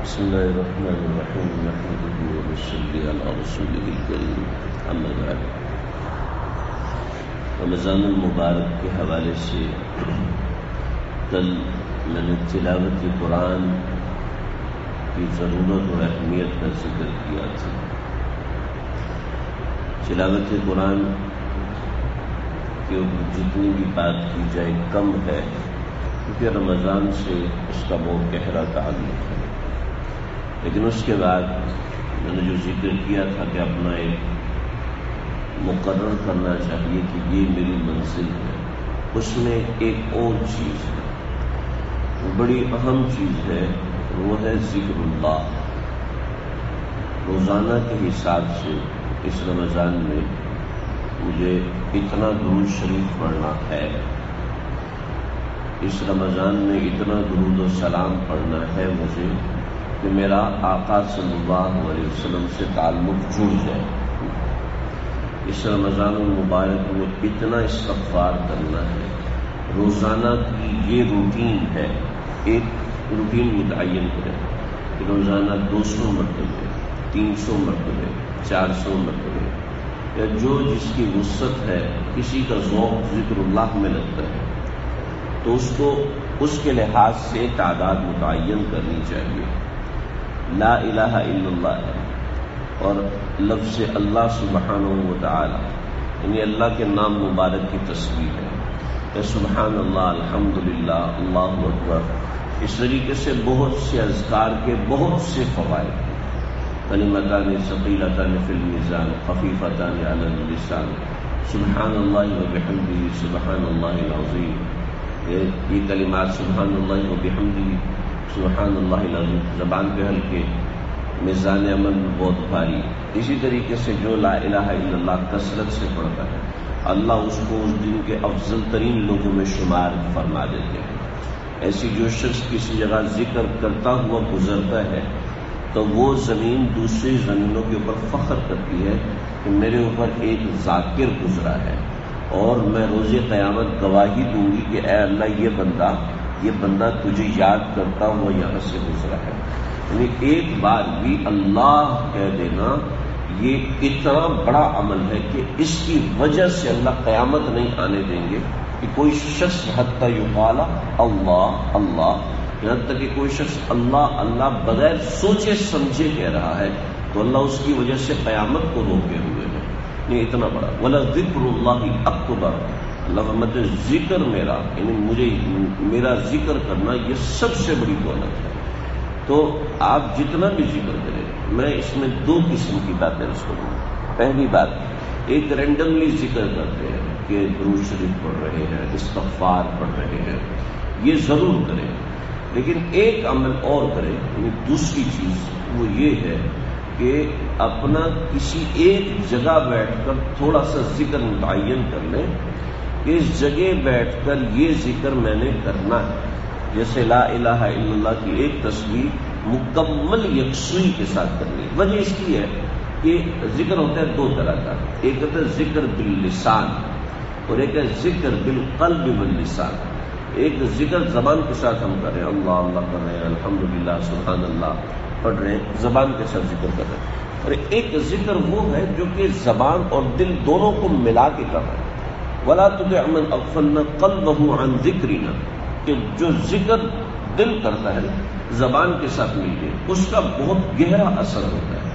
بسم الله الرحمن الرحيم نحمده ونصلي على رسوله الكريم اما بعد رمضان المبارک کے حوالے سے کل میں نے تلاوت قرآن کی ضرورت اور اہمیت کا ذکر کیا تھا۔ تلاوت قرآن کے اوپر جتنی بھی بات کی جائے کم ہے، کیونکہ رمضان سے اس کا بہت گہرا تعلق ہے۔ لیکن اس کے بعد میں نے جو ذکر کیا تھا کہ اپنا ایک مقرر کرنا چاہیے کہ یہ میری منزل ہے، اس میں ایک اور چیز ہے، بڑی اہم چیز ہے، وہ ہے ذکر اللہ۔ روزانہ کے حساب سے اس رمضان میں مجھے اتنا درود شریف پڑھنا ہے، اس رمضان میں اتنا درود و سلام پڑھنا ہے مجھے کہ میرا آقا صلی اللہ علیہ وسلم سے تعلق جڑ جائے۔ اس رمضان المبارک میں اتنا استغفار کرنا ہے۔ روزانہ کی یہ روٹین ہے، ایک روٹین متعین کریں کہ روزانہ 200 مرتبے، 300 مرتبے، 400 مرتبے، یا جو جس کی وسعت ہے، کسی کا ذوق ذکر اللہ میں لگتا ہے تو اس کو اس کے لحاظ سے تعداد متعین کرنی چاہیے۔ لا الہ الا اللہ ہے اور لفظ اللہ سبحانہ و تعالی، یعنی اللہ کے نام مبارک کی تسبیح ہے کہ سبحان اللہ، الحمدللہ، اللہ اکبر۔ اس طریقے سے بہت سے اذکار کے بہت سے فوائد ہیں۔ کلمتان ثقیلتان فی المیزان خفیفتان علی اللسان، سبحان اللہ و بحمدہ، سبحان اللہ العظیم۔ یہ کلمات سبحان اللہ و بحمدہ، سبحان اللہ العظیم زبان پہ ہلکے، میزان عمل بہت بھاری۔ اسی طریقے سے جو لا الہ الا اللہ کثرت سے پڑھتا ہے، اللہ اس کو اس دن کے افضل ترین لوگوں میں شمار فرما دیتے ہیں۔ ایسی جو شخص کسی جگہ ذکر کرتا ہوا گزرتا ہے تو وہ زمین دوسری زمینوں کے اوپر فخر کرتی ہے کہ میرے اوپر ایک ذاکر گزرا ہے، اور میں روز قیامت گواہی دوں گی کہ اے اللہ یہ بندہ تجھے یاد کرتا ہوا یہاں سے گزرا ہے۔ یعنی ایک بار بھی اللہ کہہ دینا یہ اتنا بڑا عمل ہے کہ اس کی وجہ سے اللہ قیامت نہیں آنے دیں گے کہ کوئی شخص حتی یقال اللہ اللہ، یہاں تک کہ کوئی شخص اللہ اللہ بغیر سوچے سمجھے کہہ رہا ہے تو اللہ اس کی وجہ سے قیامت کو روکے ہوئے ہیں۔ یہ اتنا بڑا وَلَذِكْرُ اللَّهِ أَكْبَرُ، اللہ فرماتے ہیں ذکر میرا، یعنی میرا ذکر کرنا یہ سب سے بڑی دولت ہے۔ تو آپ جتنا بھی ذکر کریں، میں اس میں دو قسم کی باتیں اس کو دوں۔ پہلی بات، ایک رینڈملی ذکر کرتے ہیں کہ درود شریف پڑھ رہے ہیں، استغفار پڑھ رہے ہیں، یہ ضرور کریں، لیکن ایک عمل اور کریں، یعنی دوسری چیز وہ یہ ہے کہ اپنا کسی ایک جگہ بیٹھ کر تھوڑا سا ذکر متعین کر لیں، اس جگہ بیٹھ کر یہ ذکر میں نے کرنا ہے۔ جیسے لا الہ الا اللہ کی ایک تسبیح مکمل یکسوئی کے ساتھ کرنی ہے۔ وجہ اس کی ہے کہ ذکر ہوتا ہے دو طرح کا، ایک ہوتا ہے ذکر باللسان اور ایک ہے ذکر بالقلب واللسان۔ ایک ذکر زبان کے ساتھ ہم کر رہے ہیں، اللہ اللہ کر رہے ہیں، الحمدللہ، سبحان اللہ پڑھ رہے ہیں، زبان کے ساتھ ذکر کر رہے ہیں، اور ایک ذکر وہ ہے جو کہ زبان اور دل دونوں کو ملا کے کر رہے ہیں۔ وَلَا تُطِعْ مَنْ أَغْفَلْنَا قَلْبَهُ عَنْ ذِكْرِنَا، کہ جو ذکر دل کرتا ہے زبان کے ساتھ مل کے، اس کا بہت گہرا اثر ہوتا ہے۔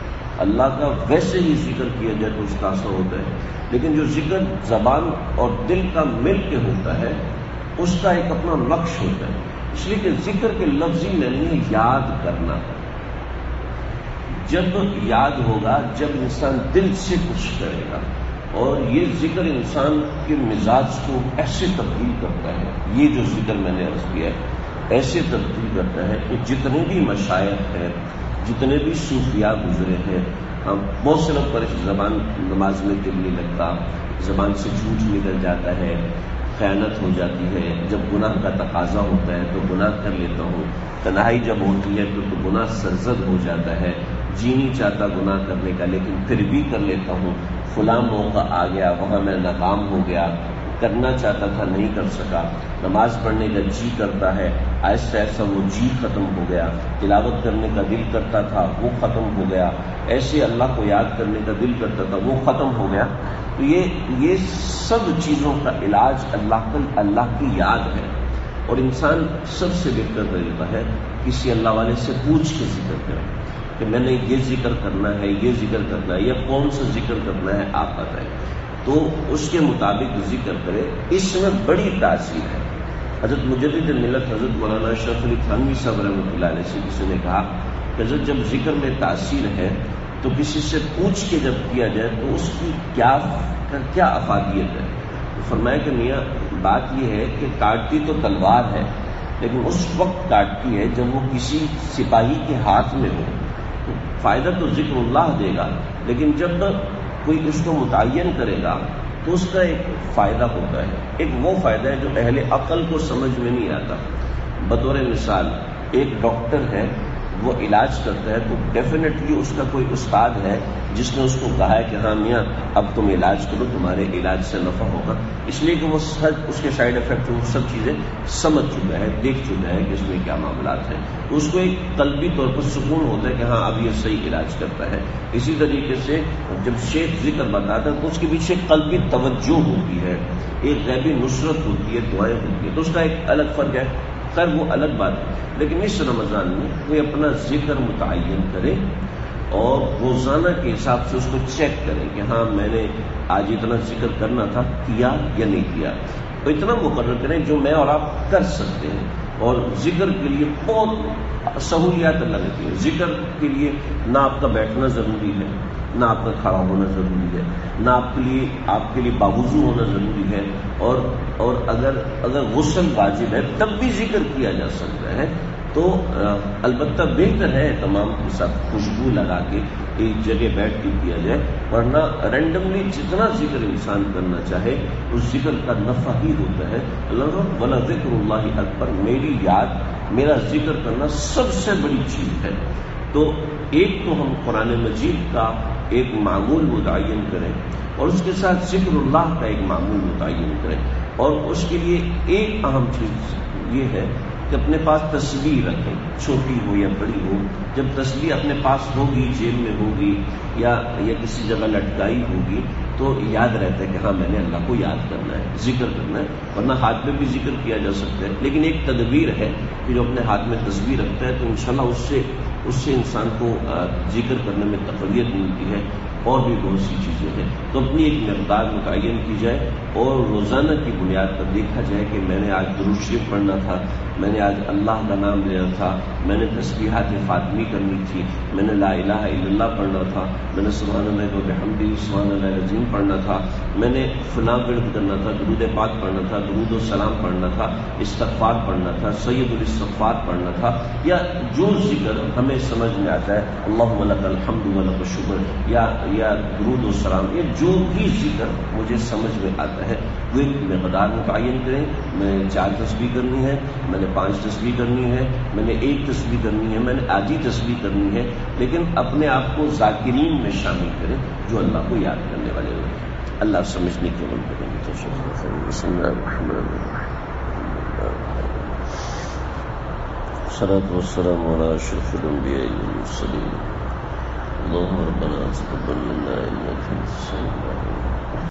اللہ کا ویسے ہی ذکر کیا جائے تو اس کا اثر ہوتا ہے، لیکن جو ذکر زبان اور دل کا مل کے ہوتا ہے اس کا ایک اپنا نقش ہوتا ہے۔ اس لیے کہ ذکر کے لفظی معنی یاد کرنا ہے۔ جب یاد ہوگا جب انسان دل سے کچھ کرے گا، اور یہ ذکر انسان کے مزاج کو ایسے تبدیل کرتا ہے، یہ جو ذکر میں نے عرض کیا ہے ایسے تبدیل کرتا ہے کہ جتنے بھی مشائخ ہیں، جتنے بھی صوفیاء گزرے ہیں، ہم بہت سے لوگ پر زبان نماز میں دل نہیں لگتا، زبان سے جھوٹ نکل جاتا ہے، خیانت ہو جاتی ہے، جب گناہ کا تقاضا ہوتا ہے تو گناہ کر لیتا ہوں، تنہائی جب ہوتی ہے تو گناہ سرزد ہو جاتا ہے، جی نہیں چاہتا گناہ کرنے کا لیکن پھر بھی کر لیتا ہوں، فلاں موقع آ گیا وہاں میں ناکام ہو گیا، کرنا چاہتا تھا نہیں کر سکا، نماز پڑھنے کا جی کرتا ہے، آہستہ آہستہ وہ جی ختم ہو گیا، تلاوت کرنے کا دل کرتا تھا وہ ختم ہو گیا، ایسے اللہ کو یاد کرنے کا دل کرتا تھا وہ ختم ہو گیا۔ تو یہ سب چیزوں کا علاج اللہ کی یاد ہے، اور انسان سب سے بہتر طریقہ ہے کسی اللہ والے سے پوچھ کے ذکر کرے کہ میں نے یہ ذکر کرنا ہے، یہ ذکر کرنا ہے، یا کون سا ذکر کرنا ہے آپ بتائیں، تو اس کے مطابق ذکر کرے۔ اس میں بڑی تاثیر ہے۔ حضرت مجدد ملت حضرت مولانا اشرف علی تھانوی صاحب رحمۃ اللہ علیہ سے کسی نے کہا کہ حضرت جب ذکر میں تاثیر ہے تو کسی سے پوچھ کے جب کیا جائے تو اس کی کیا افادیت ہے؟ تو فرمایا کہ میاں بات یہ ہے کہ کاٹتی تو تلوار ہے، لیکن اس وقت کاٹتی ہے جب وہ کسی سپاہی کے ہاتھ میں ہو، تو فائدہ تو ذکر اللہ دے گا، لیکن جب کوئی اس کو متعین کرے گا تو اس کا ایک فائدہ ہوتا ہے۔ ایک وہ فائدہ ہے جو اہل عقل کو سمجھ میں نہیں آتا۔ بطور مثال ایک ڈاکٹر ہے، وہ علاج کرتا ہے تو ڈیفینیٹلی اس کا کوئی استاد ہے جس نے اس کو کہا ہے کہ ہاں میاں اب تم علاج کرو، تمہارے علاج سے نفع ہوگا، اس لیے کہ وہ اس کے سائیڈ افیکٹ وہ سب چیزیں سمجھ چکا ہے، دیکھ چکا ہے کہ اس میں کیا معاملات ہیں، تو اس کو ایک قلبی طور پر سکون ہوتا ہے کہ ہاں اب یہ صحیح علاج کرتا ہے۔ اسی طریقے سے جب شیخ ذکر بتاتا ہے تو اس کے پیچھے قلبی توجہ ہوتی ہے، ایک غیبی نصرت ہوتی ہے، دعائیں ہوتی ہیں، تو اس کا ایک الگ فرق ہے۔ خیر وہ الگ بات ہے، لیکن اس رمضان میں کوئی اپنا ذکر متعین کرے اور روزانہ کے حساب سے اس کو چیک کرے کہ ہاں میں نے آج اتنا ذکر کرنا تھا، کیا یا نہیں کیا، تو اتنا مقرر کریں جو میں اور آپ کر سکتے ہیں۔ اور ذکر کے لیے بہت سہولیات اللہ نے دی۔ ذکر کے لیے نہ آپ کا بیٹھنا ضروری ہے، نہ آپ کا کھڑا ہونا ضروری ہے، نہ آپ کے لیے باوضو ہونا ضروری ہے، اور اگر غسل واجب ہے تب بھی ذکر کیا جا سکتا ہے۔ تو البتہ بہتر ہے تمام کے ساتھ خوشبو لگا کے ایک جگہ بیٹھ کے کیا جائے، ورنہ رینڈملی جتنا ذکر انسان کرنا چاہے اس ذکر کا نفع ہی ہوتا ہے۔ اللہ ولا ذکر اللہ اکبر، میری یاد، میرا ذکر کرنا سب سے بڑی چیز ہے۔ تو ایک تو ہم قرآن مجید کا ایک معمول متعین کریں اور اس کے ساتھ ذکر اللہ کا ایک معمول متعین کریں، اور اس کے لیے ایک اہم چیز یہ ہے کہ اپنے پاس تسبیح رکھیں، چھوٹی ہو یا بڑی ہو۔ جب تسبیح اپنے پاس ہوگی، جیب میں ہوگی یا کسی جگہ لٹکائی ہوگی تو یاد رہتا ہے کہ ہاں میں نے اللہ کو یاد کرنا ہے، ذکر کرنا ہے، ورنہ ہاتھ میں بھی ذکر کیا جا سکتا ہے۔ لیکن ایک تدبیر ہے کہ جو اپنے ہاتھ میں تسبیح رکھتا ہے تو انشاءاللہ اس سے انسان کو ذکر کرنے میں تقویت ملتی ہے، اور بھی بہت سی چیزیں ہیں۔ تو اپنی ایک مقدار متعین کی جائے اور روزانہ کی بنیاد پر دیکھا جائے کہ میں نے آج درود شریف پڑھنا تھا، میں نے آج اللہ کا نام لینا تھا، میں نے تسبیحات فاطمی کرنی تھی، میں نے لا الہ الا اللہ پڑھنا تھا، میں نے سبحان اللہ و بحمدہ سبحان اللہ العظیم پڑھنا تھا، میں نے فلاں ورد کرنا تھا، درود پاک پڑھنا تھا، درود و سلام پڑھنا تھا، استغفار پڑھنا تھا، سید الاستغفار پڑھنا تھا، یا جو ذکر ہمیں سمجھ میں آتا ہے، اللہم لک الحمد و لک الشکر، یا درود و سلام، یہ جو بھی ذکر مجھے سمجھ میں آتا ہے وہ ایک مقدار متعین کریں۔ میں نے 4 تسبیح کرنی ہے، میں نے 5 تسبیح کرنی ہے، میں نے 1 تسبیح کرنی ہے، میں نے آدھی تسبیح کرنی ہے، لیکن اپنے آپ کو ذاکرین میں شامل کریں جو اللہ کو یاد کرنے والے ہوتے ہیں۔ اللہ سمجھنے کی عمل کریں گے۔ بسم اللہ الرحمن الرحیم، والصلاة والسلام علی اشرف الانبیاء والمرسلین، اللهم ربنا تقبل منا انك انت السميع العليم۔